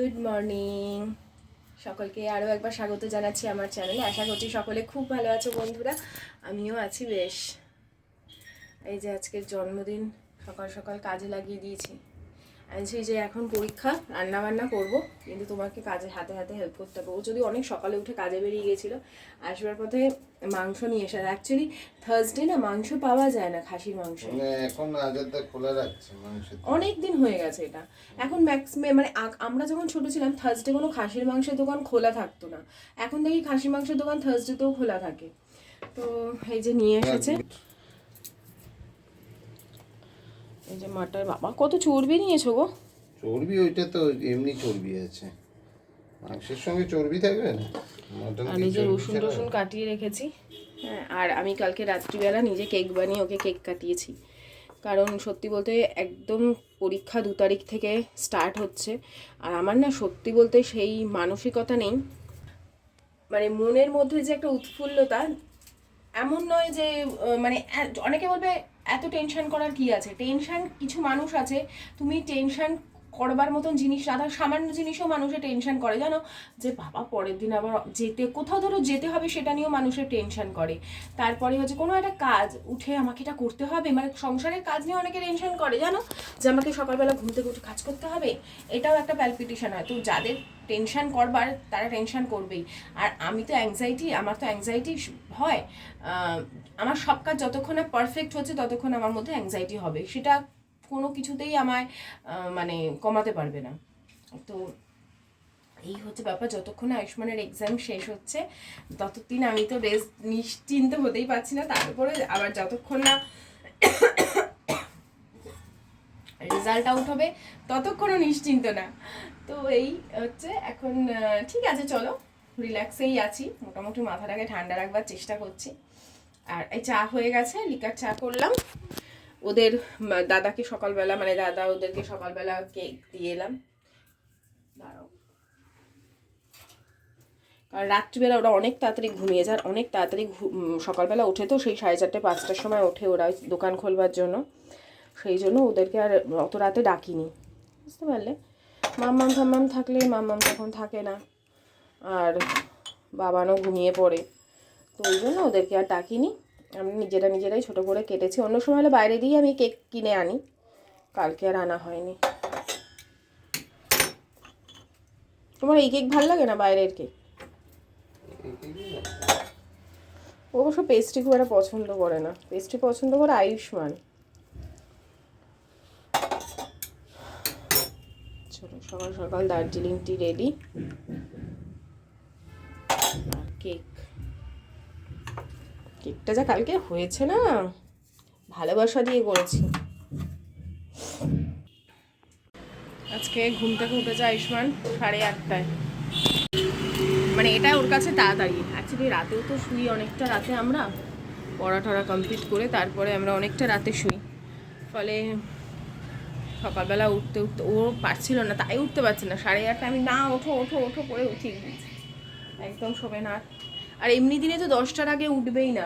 Good morning সকলকে আরও একবার স্বাগত জানাচ্ছি আমার চ্যানেলে। আশা করছি সকলে খুব ভালো আছো বন্ধুরা, আমিও আছি বেশ। এই যে আজকের জন্মদিন, সকাল সকাল কাজে লাগিয়ে দিয়েছি। আনছি যে এখন পরীক্ষা, রান্নাবান্না করব, কিন্তু তোমাকে কাজে হাতে হাতে হেল্প করতে হবে। ও যদি অনেক সকালে উঠে কাজে বেরিয়ে গেছিলো, আসবার পথে মাংস নিয়ে এসে, অ্যাকচুয়ালি থার্সডে না মাংস পাওয়া যায় না, খাসির মাংস এখন আজাদা খোলা রাখছে মাংস, অনেক দিন হয়ে গেছে এটা। এখন মানে আমরা যখন ছোট ছিলাম থার্সডে কোনো খাসির মাংসের দোকান খোলা থাকতো না। এখন দেখি খাসির মাংসের দোকান থার্সডেতেও খোলা থাকে। তো এই যে নিয়ে এসেছে, এই যে মাটার। বাবা কত চর্বি নিয়েছো গো। চর্বি ওইটা তো এমনি চর্বি আছে, মাংসের সঙ্গে চর্বি থাকবে না। আর এই যে রসুন টসুন কাটিয়ে রেখেছি। হ্যাঁ, আর আমি কালকে রাত্রিবেলা নিজে কেক বানিয়ে ওকে কেক কাটিয়েছি। কারণ সত্যি বলতে একদম পরীক্ষা 2 তারিখ থেকে স্টার্ট হচ্ছে, আর আমার না সত্যি বলতে সেই মানসিকতা নেই। মানে মনের মধ্যে যে একটা উৎফুল্লতা, এমন নয় যে মানে অনেকে বলবে এত টেনশন করার কি আছে। টেনশন কিছু মানুষ আছে, তুমি টেনশন করবার মতন জিনিস না, সামান্য জিনিসও মানুষের টেনশন করে, জানো, যে বাবা পরের দিন আবার কোথাও ধরো যেতে হবে, সেটা নিয়েও মানুষের টেনশন করে। তারপরে হচ্ছে কোনো একটা কাজ উঠে আমাকে এটা করতে হবে, মানে সংসারের কাজ নিয়ে অনেকে টেনশন করে, জানো, যে আমাকে সকালবেলা ঘুম থেকে উঠে কাজ করতে হবে, এটাও একটা প্যালপিটেশন হয়। তো যাদের টেনশন করবার তারা টেনশন করবেই। আর আমি তো আমার তো অ্যাংজাইটি হয়। আমার সব কাজ যতক্ষণ না পারফেক্ট হচ্ছে ততক্ষণ আমার মধ্যে অ্যাংজাইটি হবে, সেটা কোনো কিছুতেই আমায় মানে কমাতে পারবে না। তো এই হচ্ছে ব্যাপার। যতক্ষণ আয়ুষ্মানের এক্সাম শেষ হচ্ছে ততদিন আমি তো নিশ্চিন্ত হতেই পারছি না। তারপরে আবার যতক্ষণ না রেজাল্ট আউট হবে ততক্ষণও নিশ্চিন্ত না। তো এই হচ্ছে এখন। ঠিক আছে, চলো, রিল্যাক্সেই আছি, মোটামুটি মাথাটাকে ঠান্ডা রাখবার চেষ্টা করছি। আর এই চা হয়ে গেছে, লিকার চা করলাম। ওদের দাদাকে সকালবেলা, মানে দাদা ওদেরকে সকালবেলা কেক দিয়ে এলাম। দাঁড়াও, কারণ রাত্রিবেলা ওরা অনেক তাড়াতাড়ি ঘুমিয়ে যায়, অনেক তাড়াতাড়ি সকালবেলা ওঠে, তো সেই 4:30 5টার সময় ওঠে ওরা দোকান খোলবার জন্য। সেই জন্য ওদেরকে আর অত রাতে ডাকিনি, বুঝতে পারলে। মাম্মাম ফাম্মাম থাকলে, মাম্মাম তখন থাকে না, আর বাবানও ঘুমিয়ে পড়ে, তো ওই জন্য ওদেরকে আর ডাকিনি। আমি নিজেরাই ছোটো করে কেটেছি। অন্য সময় হলে বাইরে দিয়ে আমি কেক কিনে আনি, কালকে আর আনা হয়নি। তোমার এই কেক ভালো লাগে না বাইরের কেক? অবশ্য পেস্ট্রি খুব একটা পছন্দ করে না, পেস্ট্রি পছন্দ করে আয়ুষ্মান। চলো, সকাল সকাল দার্জিলিং টি রেডি, আর কেকটা যা কালকে হয়েছে না, ভালোবাসা দিয়ে করেছি। আজকে ঘুম থেকে উঠেছে আয়ুষ্মান 8:30টায়। মানে এটা ওর কাছে তাড়াতাড়ি। অ্যাকচুয়ালি রাতেও তো শুই অনেকটা রাতে, আমরা পড়া কমপ্লিট করে তারপরে আমরা অনেকটা রাতে শুই, ফলে সকালবেলা উঠতে ও পারছিল না, তাই উঠতে পারছে না। 8:30টায় আমি না ওঠো ওঠো ওঠো করে উঠিয়ে দিয়েছি, একদম শোবে না। আর এমনি দিনে তো 10টার আগে উঠবেই না।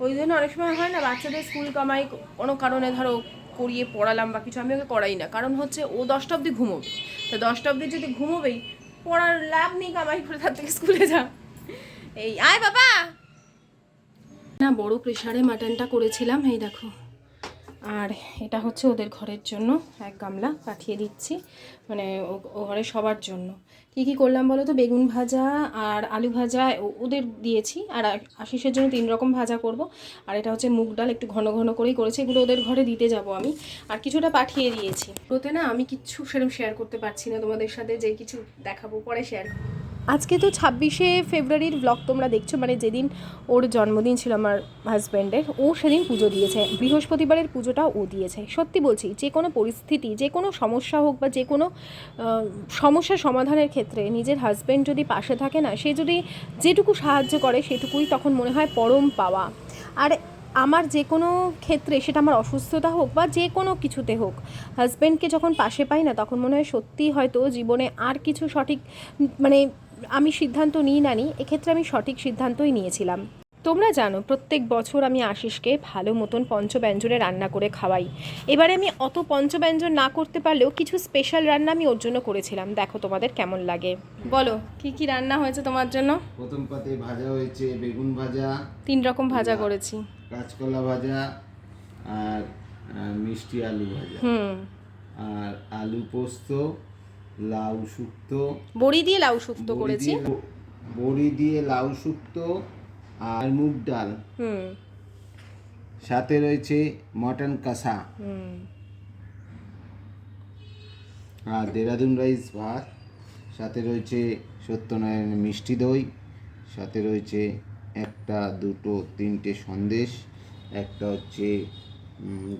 ওই জন্য অনেক সময় হয় না, বাচ্চাদের স্কুল কামাই কোনো কারণে ধরো করিয়ে পড়ালাম বা কিছু, আমি ওকে করাই না, কারণ হচ্ছে ও 10টা অবধি ঘুমোবে। তো 10টা অবধি যদি ঘুমোবেই, পড়ার লাভ নেই, কামাই করে তার থেকে স্কুলে যা। এই আয় বাবা না, বড় প্রেশারে মাটনটা করেছিলাম, এই দেখো। আর এটা হচ্ছে ওদের ঘরের জন্য 1 গামলা পাঠিয়ে দিচ্ছি, মানে ও ঘরে সবার জন্য। কি করলাম বলো তো, বেগুন ভাজা আর আলু ভাজা ওদের দিয়েছি, আর আশিসের জন্য 3 রকম ভাজা করব। আর এটা হচ্ছে মুগ ডাল, একটু ঘন ঘন করেই করেছি, এগুলো ওদের ঘরে দিতে যাব আমি। আর কিছুটা পাঠিয়ে দিয়েছি। ওতে না আমি কিচ্ছু সেরকম শেয়ার করতে পারছি না তোমাদের সাথে, যে কিছু দেখাবো পরে শেয়ার। আজকে তো 26শে ফেব্রুয়ারির ব্লগ তোমরা দেখছো, মানে যেদিন ওর জন্মদিন ছিল আমার হাজব্যান্ডের, ও সেদিন পুজো দিয়েছে, বৃহস্পতিবারের পুজোটা ও দিয়েছে। সত্যি বলছি, যে কোনো পরিস্থিতি, যে কোনো সমস্যা হোক বা যে কোনো সমস্যা সমাধানের ক্ষেত্রে নিজের হাজব্যান্ড যদি পাশে থাকে না, সে যদি যেটুকু সাহায্য করে সেটুকুই তখন মনে হয় পরম পাওয়া। আর আমার যে কোনো ক্ষেত্রে, সেটা আমার অসুস্থতা হোক বা যে কোনো কিছুতে হোক, হাজব্যান্ডকে যখন পাশে পাই না, তখন মনে হয় সত্যিই হয়তো জীবনে আর কিছু সঠিক, মানে আমি সিদ্ধান্ত নিই না এক্ষেত্রে আমি সঠিক সিদ্ধান্তই নিয়েছিলাম। তোমরা জানো প্রত্যেক বছর আমি আশিসকে ভালো মতন পঞ্চব্যঞ্জনে রান্না করে খাওয়াই। এবারে আমি অত পঞ্চব্যঞ্জন না করতে পারলেও কিছু স্পেশাল রান্না আমি ওর জন্য করেছিলাম, দেখো তোমাদের কেমন লাগে। বলো কি কি রান্না হয়েছে তোমার জন্য? প্রথম পাতে ভাজা হয়েছে বেগুন ভাজা, 3 রকম ভাজা করেছি। কাঁচকলা ভাজা, আর মিষ্টি আলু ভাজা, আর আলু পোস্ত, লাউ শুক্তো, বড়ি দিয়ে লাউ শুক্তো করেছি। বড়ি দিয়ে লাউ শুক্তো আর মুগ ডাল, সাথে রয়েছে মটন কষা, আর দেরাদুন রাইস ভাত, সাথে রয়েছে সত্যনারায়ণের মিষ্টি দই, সাথে রয়েছে 1টা 2টো 3টে সন্দেশ, একটা হচ্ছে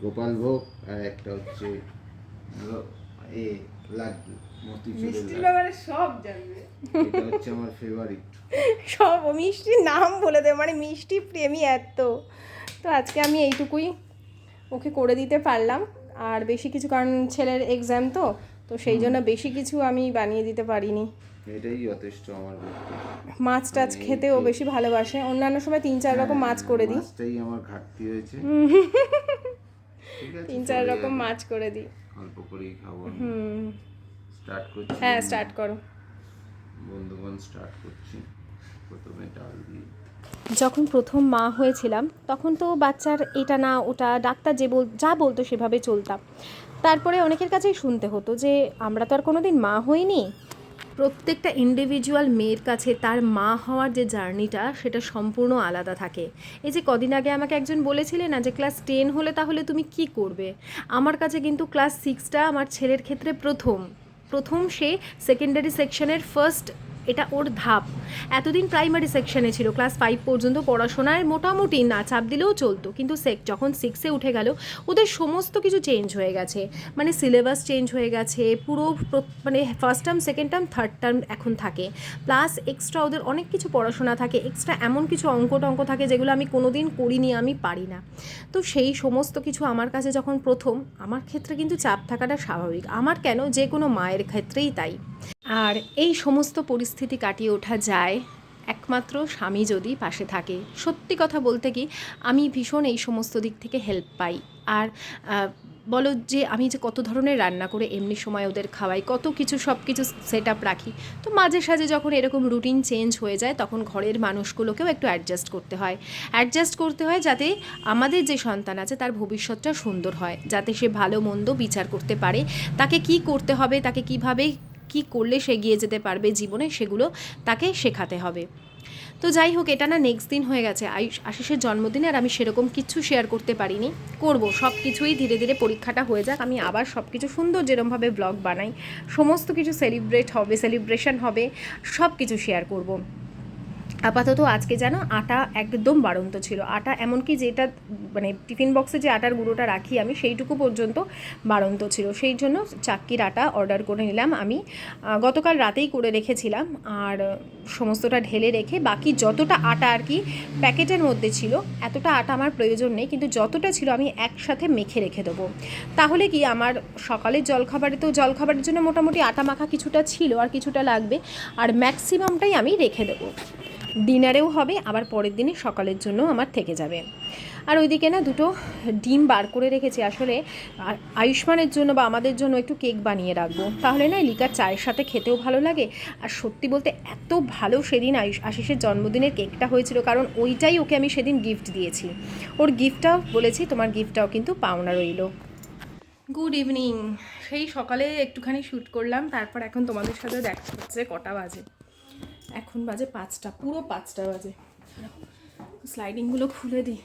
গোপালভোগ, আর একটা হচ্ছে লাড্ডু মতিচুরের সব জানবে, এটা হচ্ছে আমার ফেভারিট। সব মিষ্টির নাম বলে দেয়, মানে মিষ্টি প্রেমী এত। তো আজকে আমি এইটুকুই ওকে করে দিতে পারলাম, আর বেশি কিছু, কারণ ছেলের এক্সাম তো সেই জন্য বেশি কিছু আমি বানিয়ে দিতে পারিনি। এটাই যথেষ্ট আমার পক্ষে। মাছ টাছ খেতে ও বেশি ভালোবাসে, অন্যান্য সময় 3-4 রকম মাছ করে দিই। মাছটাই আমার ঘাটতি হয়েছে। ঠিক আছে, 3-4 রকম মাছ করে দিই, অল্প করেই খাবো। স্টার্ট করছি। হ্যাঁ স্টার্ট করো বন্ধুগণ, স্টার্ট করছি। প্রথমে ডাল দিয়ে। যখন প্রথম মা হয়েছিলাম তখন তো বাচ্চার এটা না ওটা ডাক্তার যা বলতো সেভাবে চলতাম। তারপরে অনেকের কাছেই শুনতে হতো যে আমরা তো আর কোনো দিন মা হইনি। প্রত্যেকটা ইন্ডিভিজুয়াল মেয়ের কাছে তার মা হওয়ার যে জার্নিটা সেটা সম্পূর্ণ আলাদা থাকে। এই যে কদিন আগে আমাকে একজন বলেছিলেন না যে ক্লাস 10 হলে তাহলে তুমি কি করবে, আমার কাছে কিন্তু ক্লাস 6টা আমার ছেলের ক্ষেত্রে প্রথম সে সেকেন্ডারি সেকশনের ফার্স্ট, এটা ওর ধাপ। এতদিন প্রাইমারি সেকশনে ছিল, ক্লাস 5 পর্যন্ত পড়াশোনায় মোটামুটি না চাপ দিলেও চলতো, কিন্তু যখন 6-এ উঠে গেল ওদের সমস্ত কিছু চেঞ্জ হয়ে গেছে, মানে সিলেবাস চেঞ্জ হয়ে গেছে পুরো, মানে first term, second term, third term এখন থাকে, প্লাস এক্সট্রা ওদের অনেক কিছু পড়াশোনা থাকে, এক্সট্রা এমন কিছু অঙ্ক থাকে যেগুলো আমি কোনো দিন করিনি, আমি পারি না। তো সেই সমস্ত কিছু আমার কাছে যখন প্রথম, আমার ক্ষেত্রে কিন্তু চাপ থাকাটা স্বাভাবিক, আমার কেন, যে কোনো মায়ের ক্ষেত্রেই তাই। আর এই সমস্ত পরিস্থিতি কাটিয়ে ওঠা যায় একমাত্র স্বামী যদি পাশে থাকে। সত্যি কথা বলতে কি, আমি ভীষণ এই সমস্ত দিক থেকে হেল্প পাই। আর বলো যে আমি যে কত ধরনের রান্না করে এমনি সময় ওদের খাওয়াই, কত কিছু সব কিছু সেট আপ রাখি, তো মাঝে সাঝে যখন এরকম রুটিন চেঞ্জ হয়ে যায় তখন ঘরের মানুষগুলোকেও একটু অ্যাডজাস্ট করতে হয় যাতে আমাদের যে সন্তান আছে তার ভবিষ্যৎটা সুন্দর হয়, যাতে সে ভালো মন্দ বিচার করতে পারে, তাকে কি করতে হবে, তাকে কিভাবে কি করলে সে এগিয়ে যেতে পারবে জীবনে, সেগুলো তাকে শেখাতে হবে। তো যাই হোক, এটা না নেক্সট দিন হয়ে গেছে আশিসের জন্মদিনে, আর আমি সেরকম কিছু শেয়ার করতে পারিনি। করব সব কিছুই ধীরে ধীরে, পরীক্ষাটা হয়ে যাক, আমি আবার সব কিছু সুন্দর যেরকমভাবে ব্লগ বানাই সমস্ত কিছু সেলিব্রেশন হবে, সব কিছু শেয়ার করব। আপাতত আজকে যেন আটা একদম বাড়ন্ত ছিল, আটা এমনকি যেটা মানে টিফিন বক্সে যে আটার গুঁড়োটা রাখি আমি সেইটুকু পর্যন্ত বাড়ন্ত ছিল, সেই জন্য চাক্কির আটা অর্ডার করে নিলাম। আমি গতকাল রাতেই করে রেখেছিলাম, আর সমস্তটা ঢেলে রেখে বাকি যতটা আটা আর কি প্যাকেটের মধ্যে ছিল, এতটা আটা আমার প্রয়োজন নেই, কিন্তু যতটা ছিল আমি একসাথে মেখে রেখে দেবো। তাহলে কি আমার সকালের জলখাবারের জন্য মোটামুটি আটা মাখা কিছুটা ছিল, আর কিছুটা লাগবে, আর ম্যাক্সিমামটাই আমি রেখে দেবো। ডিনারেও হবে, আবার পরের দিনে সকালের জন্য আমার থেকে যাবে। আর ওইদিকে না 2টো ডিম বার করে রেখেছি, আসলে আয়ুষ্মানের জন্য বা আমাদের জন্য একটু কেক বানিয়ে রাখবো, তাহলে না লিকার চায়ের সাথে খেতেও ভালো লাগে। আর সত্যি বলতে এত ভালো সেদিন আশিসের জন্মদিনের কেকটা হয়েছিল, কারণ ওইটাই ওকে আমি সেদিন গিফট দিয়েছি। ওর গিফটটাও বলেছি তোমার গিফটটাও কিন্তু পাওনা রইল। গুড ইভিনিং, সেই সকালে একটুখানি শ্যুট করলাম, তারপর এখন তোমাদের সাথে দেখা হচ্ছে। কটা বাজে এখন? বাজে 5টা, পুরো 5টা বাজে। স্লাইডিংগুলো খুলে দিই।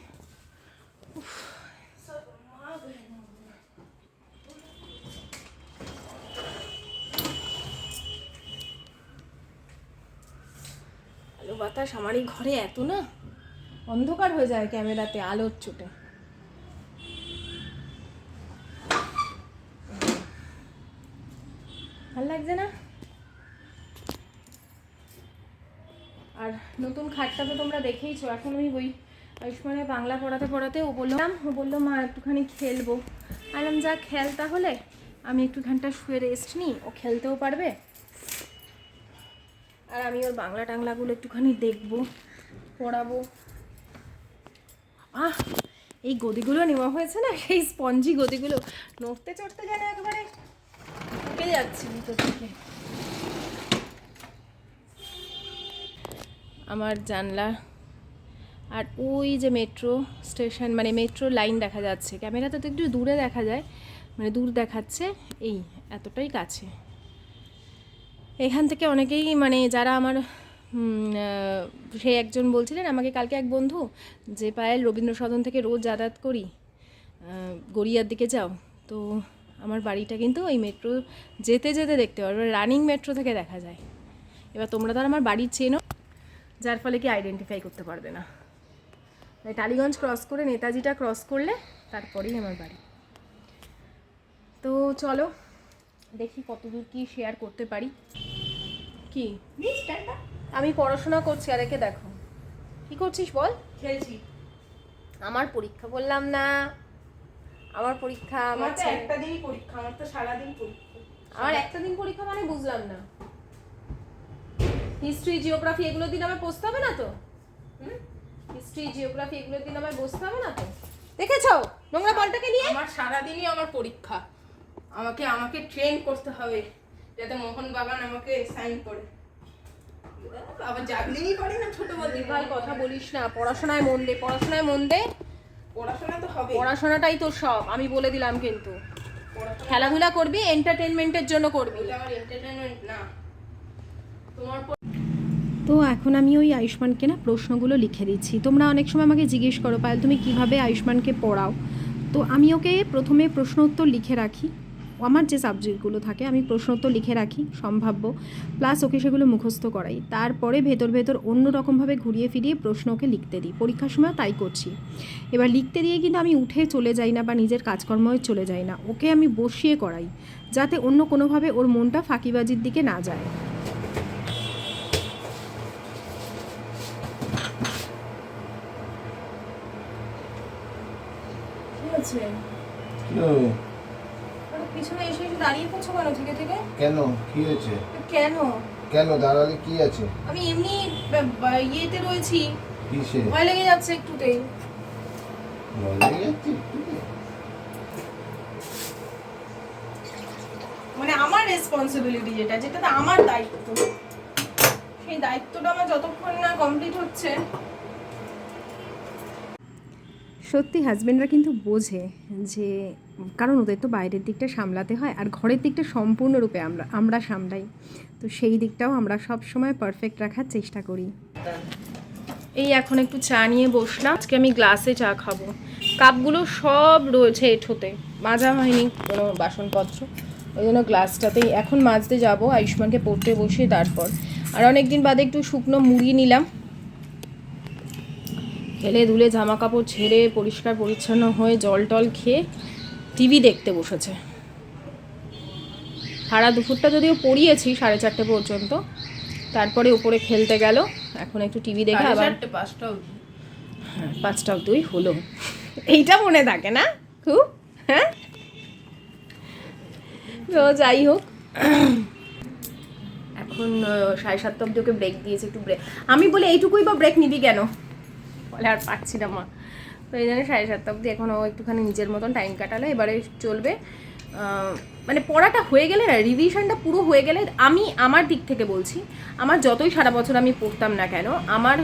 আলো বাতাস, আমার এই ঘরে এত না অন্ধকার হয়ে যায় ক্যামেরাতে আলোর চোটে। ভাল লাগছে না? আর নতুন খাটটা তো তোমরা দেখেইছো। এখন আমি ওই আয়ুষ্মানের বাংলা পড়াতে ও বললো মা একটুখানি খেলবো। আলাম যা খেল, তাহলে আমি একটুখানটা শুয়ে রেস্ট নিই, ও খেলতেও পারবে, আর আমি ওর বাংলা টাংলাগুলো একটুখানি দেখবো, পড়াবো। আহ এই গদিগুলো নেওয়া হয়েছে না, সেই স্পঞ্জি গদিগুলো নড়তে চড়তে যেন একেবারে উঠে যাচ্ছে ভিতর থেকে। আমার জানলা আর ওই যে মেট্রো স্টেশন, মানে মেট্রো লাইন দেখা যাচ্ছে, ক্যামেরাতে তো একটু দূরে দেখা যায়, মানে দূর দেখাচ্ছে, এই এতটাই কাছে। এখান থেকে অনেকেই মানে যারা আমার সে একজন বলছিলেন আমাকে কালকে এক বন্ধু, যে পায়েল রবীন্দ্র সদন থেকে রোজ যাতায়াত করি, গড়িয়ার দিকে যাও, তো আমার বাড়িটা কিন্তু ওই মেট্রো যেতে যেতে দেখতে পারবে, রানিং মেট্রো থেকে দেখা যায়। এবার তোমরা তো আর আমার বাড়ি চেনো, যার ফলে কি আইডেন্টিফাই করতে পারবে না। টালিগঞ্জ ক্রস করে নেতাজিটা ক্রস করলে তারপরেই আমার বাড়ি। তো চলো দেখি কতদূর কি শেয়ার করতে পারি। কি আমি পড়াশোনা করছি, আর একে দেখো কি করছিস বল? খেলছি। আমার পরীক্ষা বললাম না, আমার পরীক্ষা। আমার তো একটা দিনই পরীক্ষা, আমার তো সারাদিন পরীক্ষা। আমার একটা দিন পরীক্ষা মানে বুঝলাম না, হিস্ট্রি জিওগ্রাফি এগুলোর দিন আমার বসতে হবে না তো? হিস্ট্রি জিওগ্রাফি এগুলোর দিন আমার বসতে হবে না তো? দেখেছো নোংরা বলটাকে নিয়ে? আমার সারাদিনই আমার পরীক্ষা, আমাকে ট্রেন করতে হবে যাতে মোহন বাগান আমাকে সাইন করে। আবার জাগলেই পারি না ছোট বন্ধু। ভাই কথা বলিস না, পড়াশোনায় মন দে, পড়াশোনায় মন দে। পড়াশোনা তো হবে, পড়াশোনাটাই তো সব, আমি বলে দিলাম। কিন্তু খেলাধুলা করবি, এন্টারটেনমেন্টের জন্য করবি। আমার এন্টারটেইনমেন্ট না তোমার। তো এখন আমি ওই আয়ুষ্মানকে না প্রশ্নগুলো লিখে দিচ্ছি। তোমরা অনেক সময় আমাকে জিজ্ঞেস করো পায়েল তুমি কিভাবে আয়ুষ্মানকে পড়াও, তো আমি ওকে প্রথমে প্রশ্ন উত্তর লিখে রাখি। আমার যে সাবজেক্টগুলো থাকে আমি প্রশ্ন উত্তর লিখে রাখি সম্ভাব্য, প্লাস ওকে সেগুলো মুখস্থ করাই। তারপরে ভেতর ভেতর অন্য রকমভাবে ঘুরিয়ে ফিরিয়ে প্রশ্ন ওকে লিখতে দিই। পরীক্ষার সময় তাই করছি। এবার লিখতে দিয়ে কিন্তু আমি উঠে চলে যাই না বা নিজের কাজকর্মে চলে যাই না, ওকে আমি বসিয়ে করাই, যাতে অন্য কোনোভাবে ওর মনটা ফাঁকিবাজির দিকে না যায়। আছে পিছনে এসে এসে দাঁড়িয়ে পড়ছো কেন থেকে থেকে? কেন কি হয়েছে? কেন কেন দাঁড়ালে কি আছে? আমি এমনি ইয়েতে রয়েছি, কিসে ভয় লেগে যাচ্ছে একটুতেই। ভয় লেগে যাচ্ছে? মানে আমার রেসপন্সিবিলিটি যেটা যেটাতে আমার দায়িত্ব, সেই দায়িত্বটা আমার যতক্ষণ না কমপ্লিট হচ্ছে। সত্যি হাজব্যান্ডরা কিন্তু বোঝে যে, কারণ ওদের তো বাইরের দিকটা সামলাতে হয় আর ঘরের দিকটা সম্পূর্ণরূপে আমরা সামলাই, তো সেই দিকটাও আমরা সব সময় পারফেক্ট রাখার চেষ্টা করি। এই এখন একটু চা নিয়ে বসলাম, আজকে আমি গ্লাসে চা খাবো। কাপগুলো সব রয়েছে এঁঠোতে, মাজা হয়নি কোনো বাসনপত্র, ওই জন্য গ্লাসটাতেই এখন মাজতে যাব আয়ুষ্মানকে পড়তে বসে। তারপর আর অনেক দিন বাদে একটু শুকনো মুড়ি নিলাম, খেলে ধুলে জামা কাপড় ছেড়ে পরিষ্কার পরিচ্ছন্ন হয়ে জল টল খেয়ে টিভি দেখতে বসেছে। সারা দুপুরটা যদিও পড়িয়েছি 4:30 পর্যন্ত, তারপরে উপরে খেলতে গেল। এখন একটু টিভি দেখে আবার 5টা অবধি হলো। এইটা মনে থাকে না খুব, হ্যাঁ। তো যাই হোক, এখন 7:30 অবধি ওকে ব্রেক দিয়েছে, একটু ব্রেক। আমি বলি এইটুকুই বা ব্রেক নিবি কেন, বলে আর পাচ্ছি না মা। তো এই জন্য 7:30 অবধি এখন ও একটুখানি নিজের মতন টাইম কাটালো। এবারে চলবে, মানে পড়াটা হয়ে গেলে না, রিভিশনটা পুরো হয়ে গেলে, আমি আমার দিক থেকে বলছি, আমার যতই সারা বছর আমি পড়তাম না কেন, আমার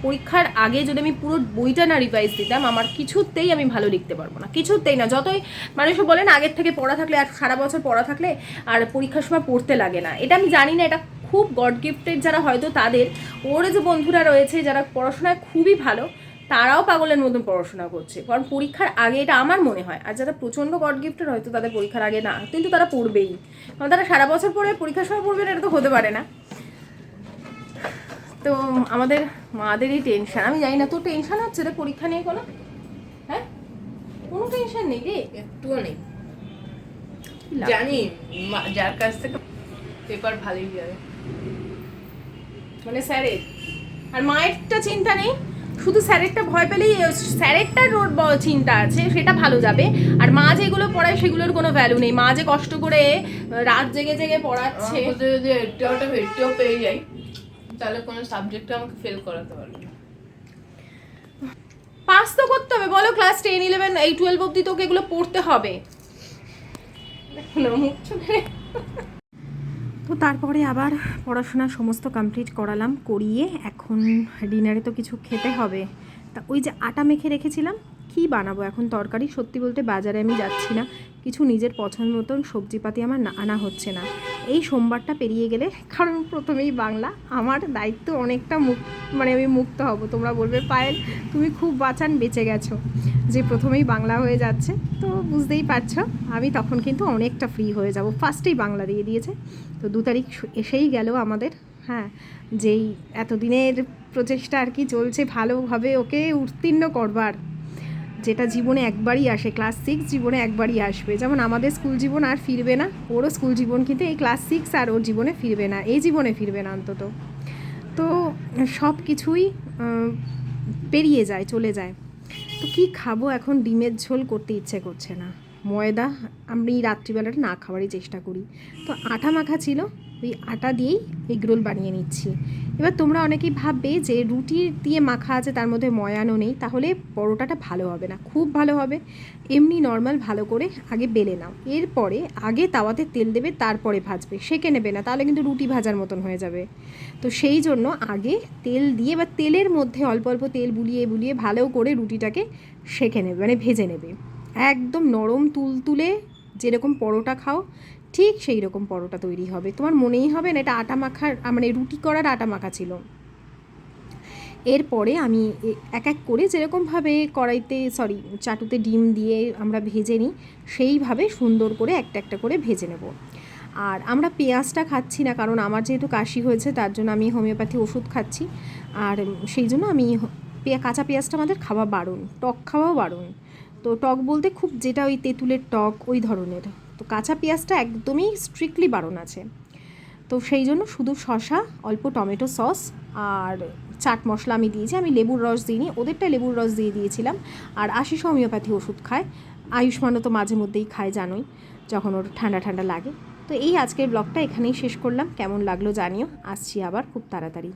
পরীক্ষার আগে যদি আমি পুরো বইটা না রিভাইজ দিতাম, আমার কিছুতেই আমি ভালো লিখতে পারবো না, কিছুতেই না। যতই মানুষও বলে না আগের থেকে পড়া থাকলে, আর সারা বছর পড়া থাকলে আর পরীক্ষার সময় পড়তে লাগে না, এটা আমি জানি না, এটা খুব গড গিফটেড যারা হয়তো তাদের। ওর যে বন্ধুরা রয়েছে যারা পড়াশোনায় খুবই ভালো, তারাও পাগলের মতন পড়াশোনা করছে, কারণ পরীক্ষার আগে, এটা আমার মনে হয়। আর যারা প্রচণ্ড গড গিফটেড হয়তো তাদের পরীক্ষার আগে না, কিন্তু তারা পড়বেই, কারণ তারা সারা বছর পড়ে পরীক্ষার সময় পড়বে না, এটা তো হতে পারে না। তো আমাদের মাদেরই টেনশন, আমি জানি না তোর টেনশন হচ্ছে রে পরীক্ষা নিয়ে কোনো? হ্যাঁ, কোনো টেনশন নেই রে? একটুও নেই, জানি যার কাছ থেকে পেপার ভালোই যাবে, মানে স্যারের আর মায়েরটা চিন্তা নেই, শুধু স্যারেরটা ভয় পেলেই, স্যারেরটার চিন্তা আছে সেটা ভালো যাবে, আর মা যেগুলো পড়ায় সেগুলোর কোনো ভ্যালু নেই। মা যে কষ্ট করে রাত জেগে জেগে পড়াচ্ছে, যদি ভেট্টেও পেয়ে যাই তাহলে কোনো সাবজেক্টে আমাকে ফেল করাতে পারবে না। পাস তো করতে হবে, বলো ক্লাস 10, 11, এই 12 অবধি তোকে এগুলো পড়তে হবে। তো তারপরে আবার পড়াশোনা সমস্ত কমপ্লিট করালাম, করিয়ে এখন ডিনারে তো কিছু খেতে হবে। তা ওই যে আটা মেখে রেখেছিলাম, কি বানাবো এখন তরকারি, সত্যি বলতে বাজারে আমি যাচ্ছি না, কিছু নিজের পছন্দ মতন সবজিপাতি আমার আনা হচ্ছে না। এই সোমবারটা পেরিয়ে গেলে, কারণ প্রথমেই বাংলা, আমার দায়িত্ব অনেকটা মানে আমি মুক্ত হব। তোমরা বলবে পায়েল তুমি খুব বাঁচান বেঁচে গেছো, যে প্রথমেই বাংলা হয়ে যাচ্ছে। তো বুঝতেই পারছো আমি তখন কিন্তু অনেকটা ফ্রি হয়ে যাব, ফার্স্টেই বাংলা দিয়ে দিয়েছে। তো 2 তারিখ এসেই গেল আমাদের, হ্যাঁ, যেই এতদিনের প্রচেষ্টা আর কি চলছে ভালোভাবে ওকে উত্তীর্ণ করবার, যেটা জীবনে একবারই আসে, ক্লাস 6 জীবনে একবারই আসবে। যেমন আমাদের স্কুল জীবন আর ফিরবে না, ওরও স্কুল জীবন কিন্তু এই ক্লাস 6 আর ওর জীবনে ফিরবে না, এই জীবনে ফিরবে না অন্তত। তো সব কিছুই পেরিয়ে যায়, চলে যায়। তো কি খাবো এখন, ডিমের ঝোল করতে ইচ্ছে করছে না, ময়দা আমি রাত্রিবেলাটা না খাওয়ারই চেষ্টা করি। তো আটা মাখা ছিল, ওই আটা দিয়েই এগরোল বানিয়ে নিচ্ছি। এবার তোমরা অনেকেই ভাববে যে রুটি দিয়ে মাখা আছে তার মধ্যে ময়ানো নেই, তাহলে পরোটাটা ভালো হবে না। খুব ভালো হবে, এমনি নর্মাল ভালো করে আগে বেলে নাও, এরপরে আগে তাওয়াতে তেল দেবে, তারপরে ভাজবে, সেঁকে নেবে না, তাহলে কিন্তু রুটি ভাজার মতন হয়ে যাবে। তো সেই জন্য আগে তেল দিয়ে বা তেলের মধ্যে অল্প অল্প তেল বুলিয়ে বুলিয়ে ভালো করে রুটিটাকে সেঁকে নেবে, মানে ভেজে নেবে, একদম নরম তুলতুলে যেরকম পরোটা খাও ঠিক সেই রকম পরোটা তৈরি হবে। তোমার মনেই হবে না এটা আটা মাখার, মানে রুটি করার আটা মাখা ছিল। এরপরে আমি এক এক করে যেরকমভাবে চাটুতে ডিম দিয়ে আমরা ভেজে নিই, সেইভাবে সুন্দর করে একটা একটা করে ভেজে নেব। আর আমরা পেঁয়াজটা খাচ্ছি না, কারণ আমার যেহেতু কাশি হয়েছে তার জন্য আমি হোমিওপ্যাথি ওষুধ খাচ্ছি, আর সেই জন্য আমি কাঁচা পেঁয়াজটা আমাদের খাওয়া বারণ, টক খাওয়াও বারণ। তো টক বলতে খুব যেটা ওই তেঁতুলের টক ওই ধরনের, তো কাঁচা পেঁয়াজটা একদমই স্ট্রিক্টলি বারণ আছে। তো সেই জন্য শুধু শসা, অল্প টমেটো সস আর চাট মশলা আমি দিয়েছি, আমি লেবুর রস দিইনি, ওদেরটা লেবুর রস দিয়ে দিয়েছিলাম। আর আশিস হোমিওপ্যাথি ওষুধ খায়, আয়ুষ্মানও তো মাঝে মধ্যেই খায় জানোই, যখন ওর ঠান্ডা ঠান্ডা লাগে। তো এই আজকের ব্লগটা এখানেই শেষ করলাম, কেমন লাগলো জানিও, আসছি আবার খুব তাড়াতাড়ি।